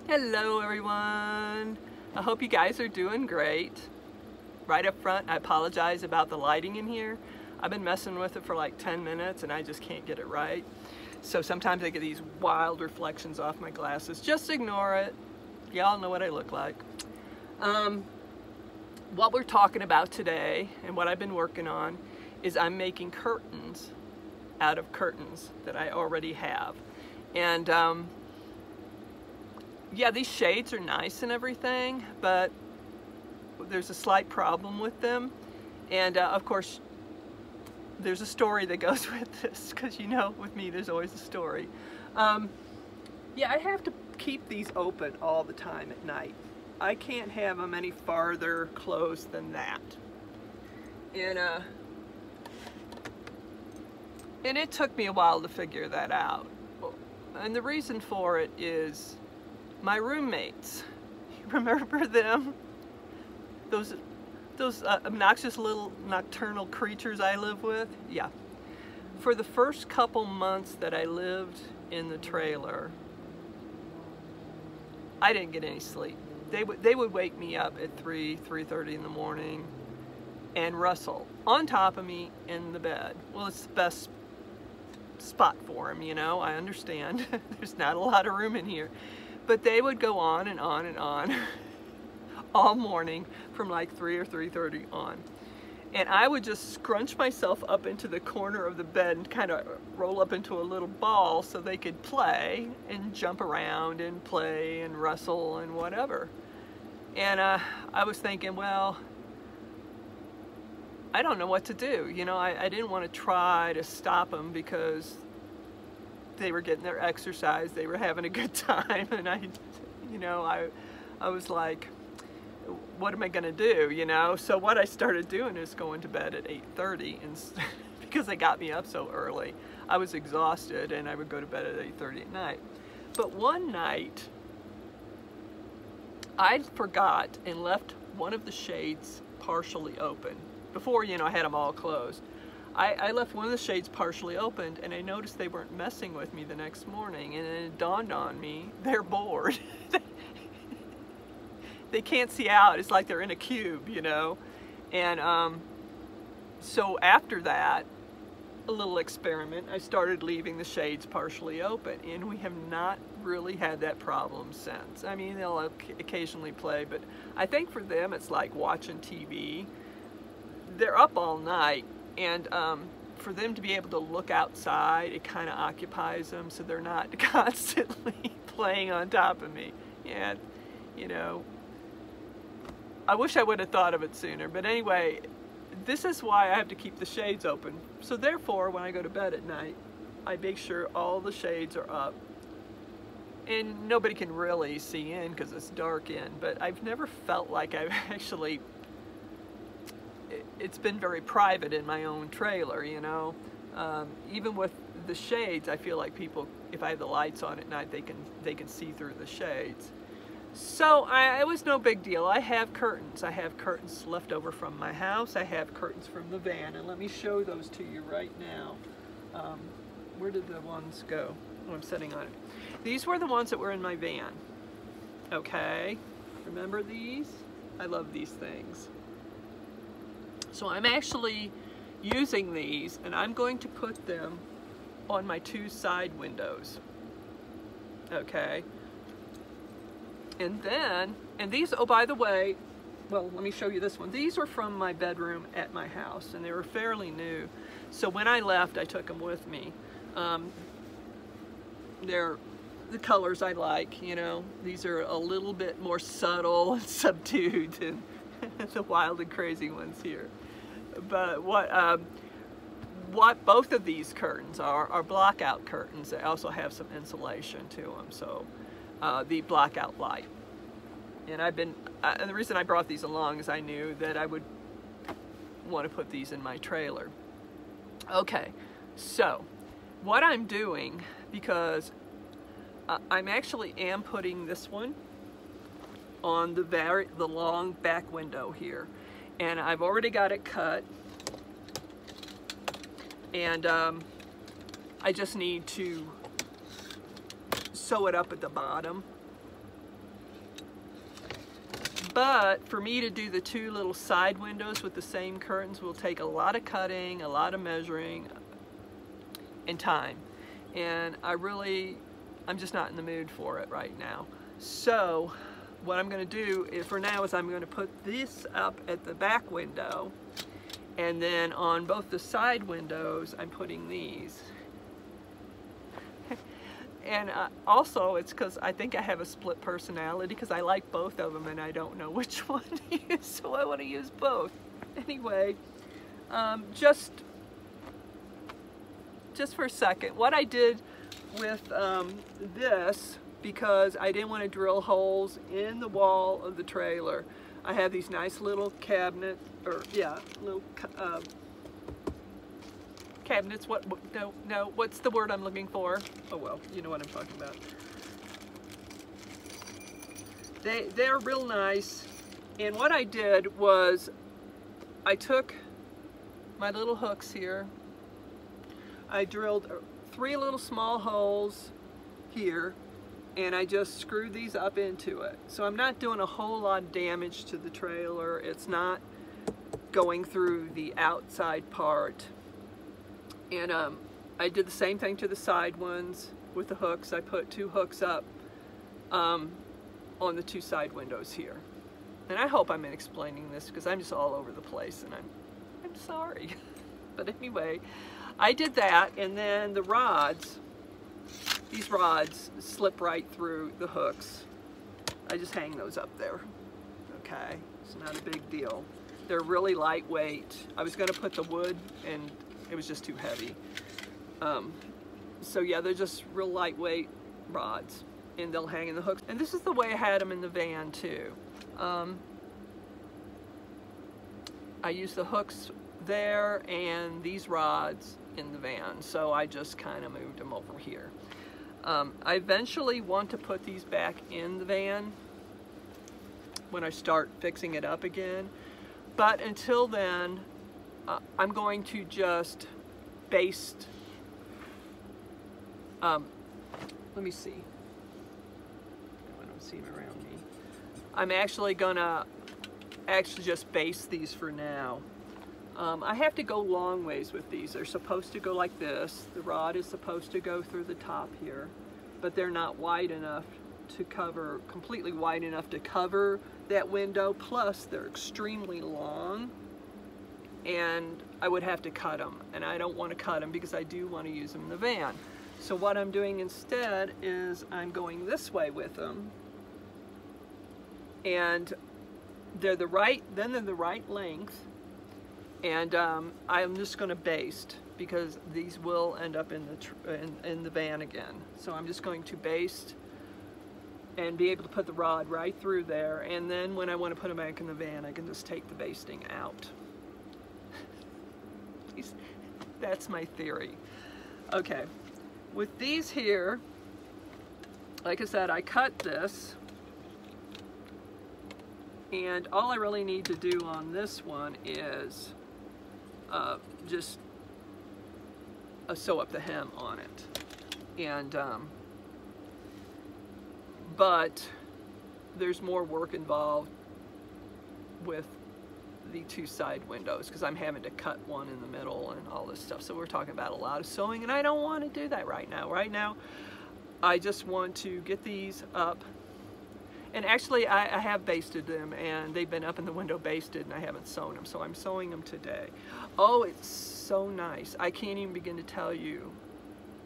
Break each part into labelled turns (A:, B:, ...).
A: Hello everyone. I hope you guys are doing great. Right up front, I apologize about the lighting in here. I've been messing with it for like 10 minutes and I just can't get it right. So sometimes I get these wild reflections off my glasses. Just ignore it. Y'all know what I look like. What we're talking about today and what I've been working on is I'm making curtains out of curtains that I already have. And yeah, these shades are nice and everything, but there's a slight problem with them. And of course, there's a story that goes with this, because you know, with me, there's always a story. Yeah, I have to keep these open all the time at night. I can't have them any farther closed than that. And it took me a while to figure that out. And the reason for it is my roommates. You remember them? Those obnoxious little nocturnal creatures I live with? Yeah. For the first couple months that I lived in the trailer, I didn't get any sleep. They would wake me up at 3:30 in the morning and wrestle on top of me in the bed. Well, it's the best spot for them, you know, I understand. There's not a lot of room in here. But they would go on and on and on all morning from like 3 or 3:30 on. And I would just scrunch myself up into the corner of the bed and kind of roll up into a little ball so they could play and jump around and play and wrestle and whatever. And I was thinking, well, I don't know what to do. You know, I didn't want to try to stop them because they were getting their exercise, they were having a good time, and I was like, what am I gonna do, you know? So what I started doing is going to bed at 8:30, and because they got me up so early, I was exhausted, and I would go to bed at 8:30 at night. But one night, I forgot and left one of the shades partially open. Before, you know, I had them all closed. I left one of the shades partially opened, and I noticed they weren't messing with me the next morning, and it dawned on me, they're bored. They can't see out. It's like they're in a cube, you know? And so after that, a little experiment, I started leaving the shades partially open, and we have not really had that problem since. I mean, they'll occasionally play, but I think for them it's like watching TV. They're up all night, and for them to be able to look outside, it kind of occupies them, so they're not constantly playing on top of me. Yeah, you know, I wish I would have thought of it sooner, but anyway, this is why I have to keep the shades open. So therefore, when I go to bed at night, I make sure all the shades are up. And nobody can really see in because it's dark in, but I've never felt like I've actually, it's been very private in my own trailer, you know. Even with the shades, I feel like people, if I have the lights on at night, they can see through the shades. So it was no big deal. I have curtains. I have curtains left over from my house. I have curtains from the van, and let me show those to you right now. Where did the ones go? Oh, I'm sitting on it. These were the ones that were in my van. Okay, remember these? I love these things. So I'm actually using these, and I'm going to put them on my 2 side windows. Okay. And then, and these, oh, by the way, well, let me show you this one. These were from my bedroom at my house, and they were fairly new. So when I left, I took them with me. They're the colors I like, you know. These are a little bit more subtle and subdued than the wild and crazy ones here. But what both of these curtains are blackout curtains. They also have some insulation to them, so the blackout light. And and the reason I brought these along is I knew that I would want to put these in my trailer. Okay, so what I'm doing, because I'm actually putting this one on the long back window here, and I've already got it cut, and I just need to sew it up at the bottom But for me to do the two little side windows with the same curtains will take a lot of cutting, a lot of measuring, and time. And I'm just not in the mood for it right now. So what I'm going to do for now is I'm going to put this up at the back window, and then on both the side windows I'm putting these. And also it's because I think I have a split personality, because I like both of them and I don't know which one to use, so I want to use both. Anyway, just for a second, what I did with this, because I didn't want to drill holes in the wall of the trailer, I have these nice little cabinet, or yeah, little cabinets. No, what's the word I'm looking for? Oh well, you know what I'm talking about. They're real nice, and what I did was I took my little hooks here, I drilled 3 little small holes here, and I just screwed these up into it. So I'm not doing a whole lot of damage to the trailer. It's not going through the outside part. And I did the same thing to the side ones with the hooks. I put 2 hooks up on the 2 side windows here. And I hope I'm explaining this, because I'm just all over the place, and I'm sorry. But anyway, I did that, and then the rods, these rods slip right through the hooks. I just hang those up there. Okay, it's not a big deal. They're really lightweight. I was going to put the wood, and it was just too heavy. So yeah, they're just real lightweight rods, and they'll hang in the hooks. And this is the way I had them in the van too. I used the hooks there and these rods in the van, so I just kind of moved them over here. I eventually want to put these back in the van when I start fixing it up again, but until then I'm going to just baste, let me see, I don't see them around me. I'm actually gonna just baste these for now. I have to go long ways with these. They're supposed to go like this. The rod is supposed to go through the top here, but they're not wide enough to cover, completely wide enough to cover that window, plus they're extremely long, and I would have to cut them, and I don't want to cut them because I do want to use them in the van. So what I'm doing instead is I'm going this way with them, and they're the right length, and I'm just going to baste, because these will end up in the van again. So I'm just going to baste and be able to put the rod right through there, and then when I want to put them back in the van, I can just take the basting out. That's my theory. Okay, with these here, like I said, I cut this, and all I really need to do on this one is just sew up the hem on it. And but there's more work involved with the 2 side windows, because I'm having to cut one in the middle and all this stuff. So we're talking about a lot of sewing, and I don't want to do that right now. Right now, I just want to get these up. And actually, I have basted them, and they've been up in the window basted, and I haven't sewn them. So I'm sewing them today. Oh, it's so nice. I can't even begin to tell you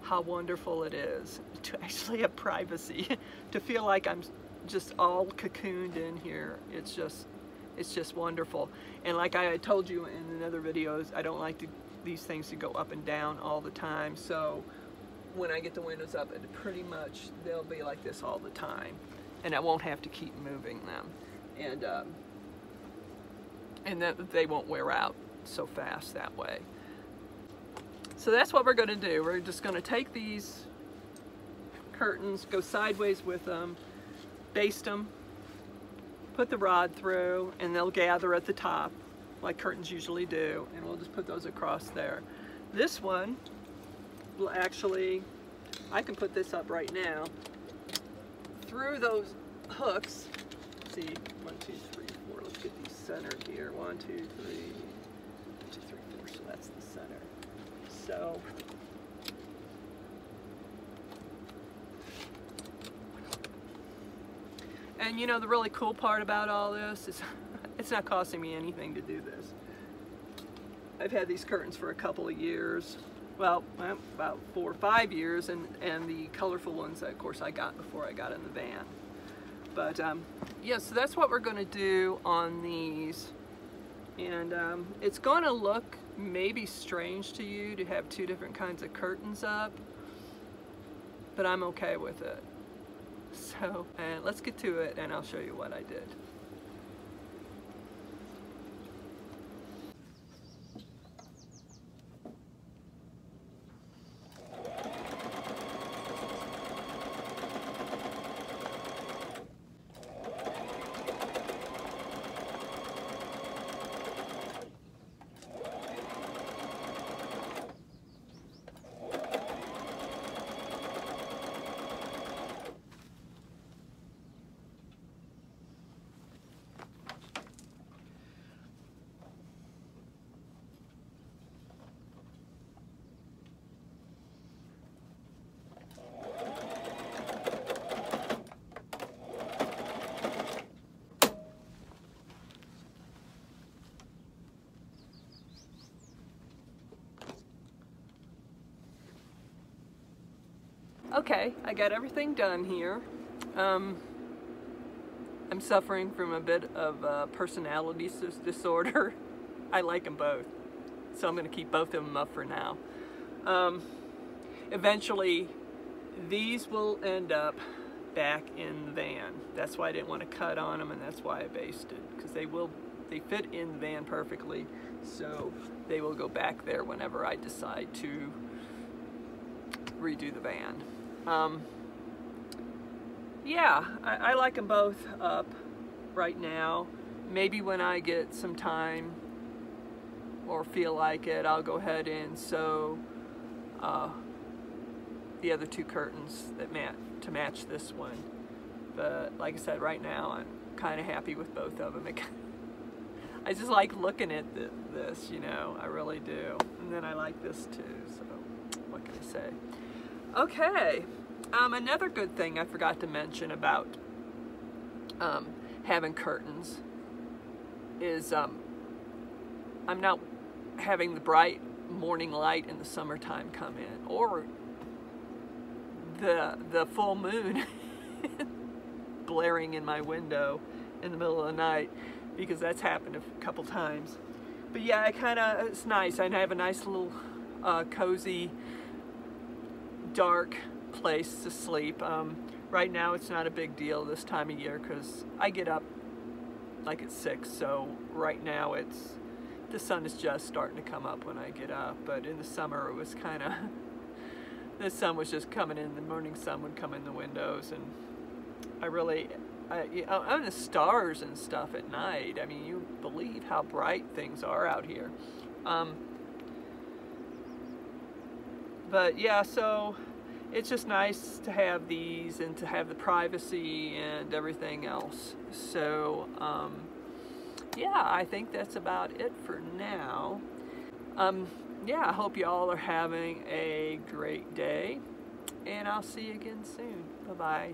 A: how wonderful it is to actually have privacy, to feel like I'm just all cocooned in here. It's just wonderful. And like I told you in other videos, I don't like these things to go up and down all the time. So when I get the windows up, it pretty much they'll be like this all the time, and I won't have to keep moving them, and that they won't wear out so fast that way. So that's what we're going to do. We're just going to take these curtains, go sideways with them, baste them, put the rod through, and they'll gather at the top like curtains usually do, and we'll just put those across there. This one will actually, I can put this up right now through those hooks, see, 1, 2, 3, 4. Let's get these centered here. 1, 2, 3, 1, 2, 3, 4. So that's the center. So and you know, the really cool part about all this is it's not costing me anything to do this. I've had these curtains for a couple of years. Well, about 4 or 5 years, and the colorful ones, of course, I got before I got in the van. But yeah, so that's what we're going to do on these. And it's going to look maybe strange to you to have 2 different kinds of curtains up, but I'm okay with it. So, and let's get to it, and I'll show you what I did. Okay, I got everything done here. I'm suffering from a bit of personality disorder. I like them both, so I'm going to keep both of them up for now. Eventually, these will end up back in the van. That's why I didn't want to cut on them, and that's why I basted, because they fit in the van perfectly, so they will go back there whenever I decide to redo the van. Yeah, I like them both up right now. Maybe when I get some time or feel like it, I'll go ahead and sew the other 2 curtains that to match this one. But like I said, right now I'm kind of happy with both of them. I just like looking at this, you know, I really do. And then I like this too, so what can I say? Okay, another good thing I forgot to mention about having curtains is I'm not having the bright morning light in the summertime come in, or the full moon blaring in my window in the middle of the night, because that's happened a couple times. But yeah, it's nice. I have a nice little cozy dark place to sleep. Right now it's not a big deal this time of year because I get up like at 6, so right now the sun is just starting to come up when I get up. But in the summer it was kind of the sun was just coming in, the morning sun would come in the windows, and and the stars and stuff at night, I mean, you believe how bright things are out here. But yeah, so it's just nice to have these and to have the privacy and everything else. So yeah, I think that's about it for now. Yeah, I hope you all are having a great day, and I'll see you again soon. Bye-bye.